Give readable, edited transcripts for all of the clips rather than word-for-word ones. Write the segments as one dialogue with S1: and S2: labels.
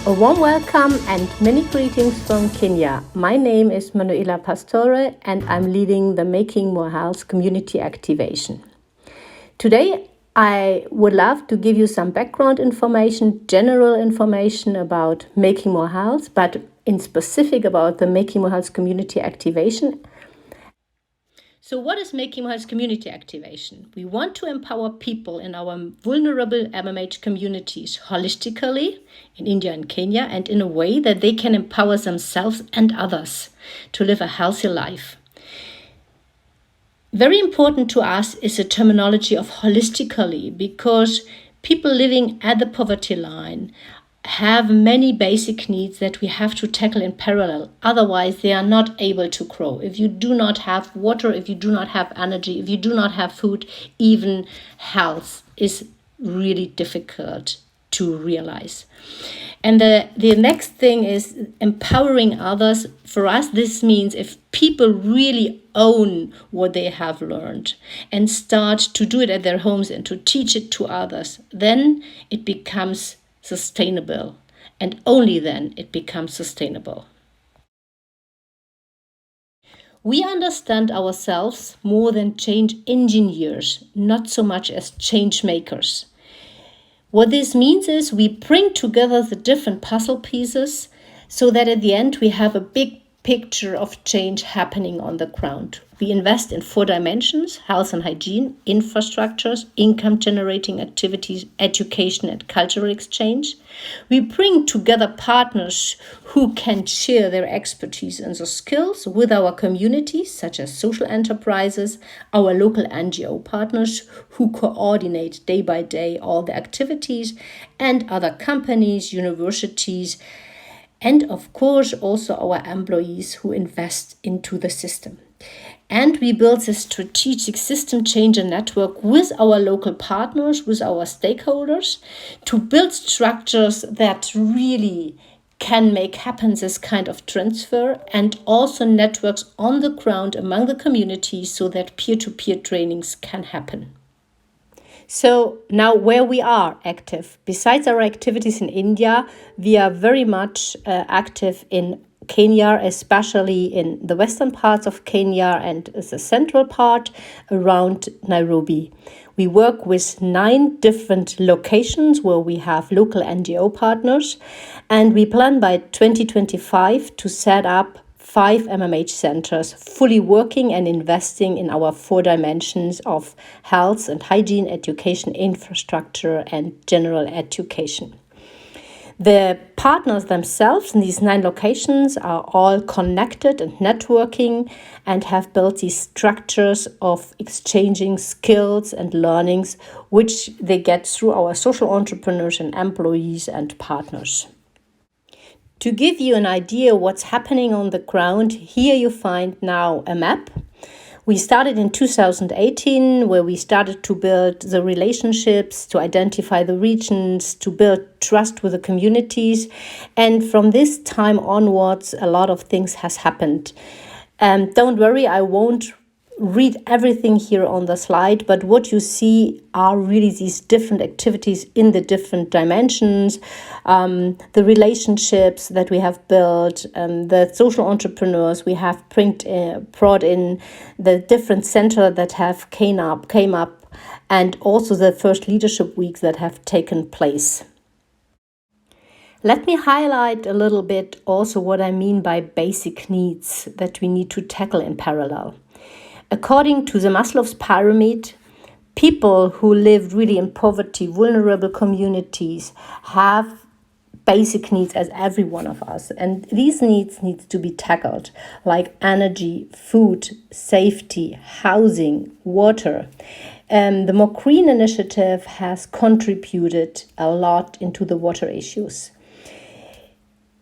S1: A warm welcome and many greetings from Kenya. My name is Manuela Pastore and I'm leading the Making More Health community activation. Today, I would love to give you some background information, general information about Making More Health, but in specific about the Making More Health community activation. So what is Making More Health community activation? We want to empower people in our vulnerable MMH communities holistically in India and Kenya and in a way that they can empower themselves and others to live a healthy life. Very important to us is the terminology of holistically, because people living at the poverty line have many basic needs that we have to tackle in parallel. Otherwise, they are not able to grow. If you do not have water, if you do not have energy, if you do not have food, even health is really difficult to realize. And the next thing is empowering others. For us, this means if people really own what they have learned and start to do it at their homes and to teach it to others, then it becomes sustainable, and only then it becomes sustainable. We understand ourselves more than change engineers, not so much as change makers. What this means is we bring together the different puzzle pieces so that at the end we have a big picture of change happening on the ground. We invest in 4 dimensions: health and hygiene, infrastructures, income generating activities, education and cultural exchange. We bring together partners who can share their expertise and the skills with our communities, such as social enterprises, our local NGO partners who coordinate day by day all the activities, and other companies, universities, and of course also our employees who invest into the system. And we build a strategic system changer network with our local partners, with our stakeholders, to build structures that really can make happen this kind of transfer, and also networks on the ground among the communities so that peer-to-peer trainings can happen. So now where we are active, besides our activities in India, we are very much active in Kenya, especially in the western parts of Kenya and the central part around Nairobi. We work with 9 different locations where we have local NGO partners, and we plan by 2025 to set up 5 MMH centers fully working and investing in our 4 dimensions of health and hygiene, education, infrastructure, and general education. The partners themselves in these 9 locations are all connected and networking and have built these structures of exchanging skills and learnings, which they get through our social entrepreneurs and employees and partners. To give you an idea what's happening on the ground, here you find now a map. We started in 2018, where we started to build the relationships, to identify the regions, to build trust with the communities. And from this time onwards, a lot of things has happened. Don't worry, I won't read everything here on the slide, but what you see are really these different activities in the different dimensions, the relationships that we have built, the social entrepreneurs we have brought in, the different centers that have came up, and also the first leadership weeks that have taken place. Let me highlight a little bit also what I mean by basic needs that we need to tackle in parallel. According to the Maslow's pyramid, people who live really in poverty, vulnerable communities, have basic needs as every one of us. And these needs need to be tackled, like energy, food, safety, housing, water. The More Green initiative has contributed a lot into the water issues.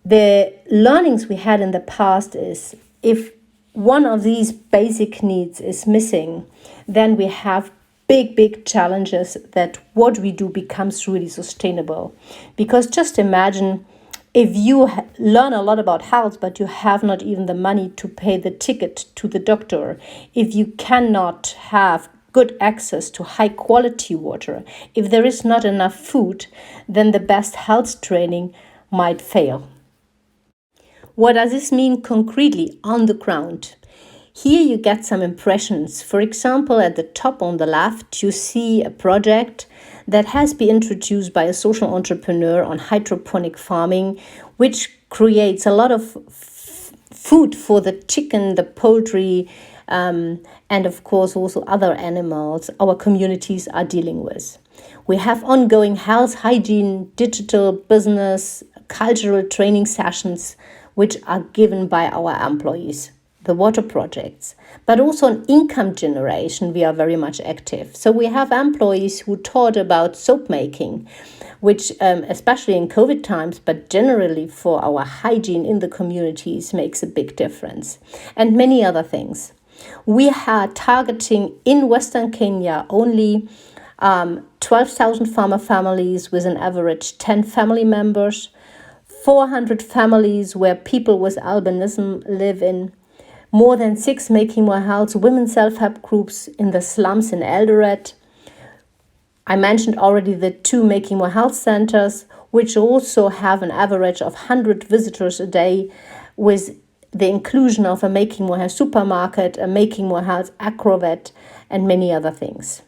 S1: The learnings we had in the past is if one of these basic needs is missing, then we have big challenges that what we do becomes really sustainable. Because just imagine if you learn a lot about health, but you have not even the money to pay the ticket to the doctor, if you cannot have good access to high quality water, if there is not enough food, then the best health training might fail. What does this mean concretely on the ground? Here you get some impressions. For example, at the top on the left, you see a project that has been introduced by a social entrepreneur on hydroponic farming, which creates a lot of food for the chicken, the poultry, and of course also other animals our communities are dealing with. We have ongoing health, hygiene, digital business, cultural training sessions, which are given by our employees, the water projects, but also on income generation, we are very much active. So we have employees who taught about soap making, which especially in COVID times, but generally for our hygiene in the communities makes a big difference, and many other things. We are targeting in Western Kenya only 12,000 farmer families with an average 10 family members, 400 families where people with albinism live in, more than 6 Making More Health women's self-help groups in the slums in Eldoret. I mentioned already the 2 Making More Health centers, which also have an average of 100 visitors a day, with the inclusion of a Making More Health supermarket, a Making More Health acrovet, and many other things.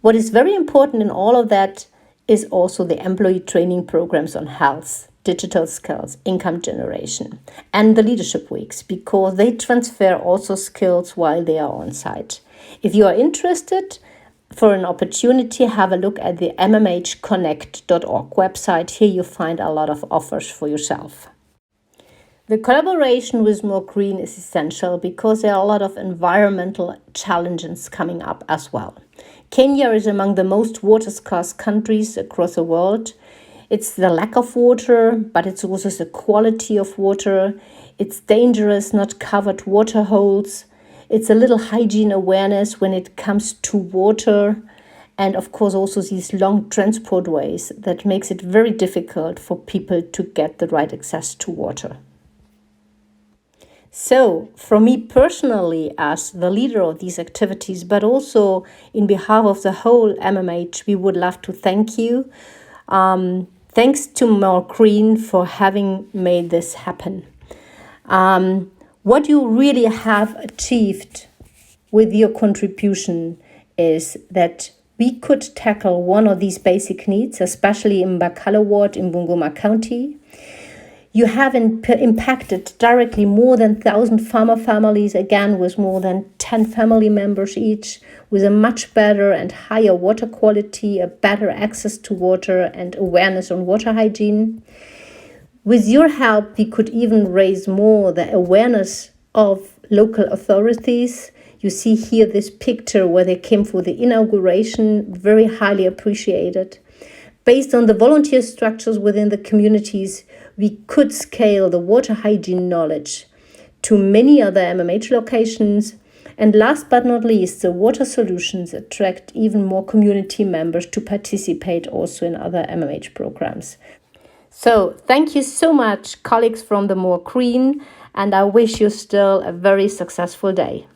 S1: What is very important in all of that is also the employee training programs on health, digital skills, income generation, and the leadership weeks, because they transfer also skills while they are on site. If you are interested for an opportunity, have a look at the mmhconnect.org website. Here you find a lot of offers for yourself. The collaboration with More Green is essential because there are a lot of environmental challenges coming up as well. Kenya is among the most water-scarce countries across the world. It's the lack of water, but it's also the quality of water. It's dangerous, not covered water holes. It's a little hygiene awareness when it comes to water. And of course, also these long transport ways that makes it very difficult for people to get the right access to water. So, from me personally, as the leader of these activities, but also in behalf of the whole MMH, we would love to thank you. Thanks to More Green for having made this happen. What you really have achieved with your contribution is that we could tackle one of these basic needs, especially in Bakala Ward in Bungoma County. You have impacted directly more than 1,000 farmer families, again with more than 10 family members each, with a much better and higher water quality, a better access to water and awareness on water hygiene. With your help, we could even raise more the awareness of local authorities. You see here this picture where they came for the inauguration, very highly appreciated. Based on the volunteer structures within the communities, we could scale the water hygiene knowledge to many other MMH locations. And last but not least, the water solutions attract even more community members to participate also in other MMH programs. So thank you so much, colleagues from the More Green, and I wish you still a very successful day.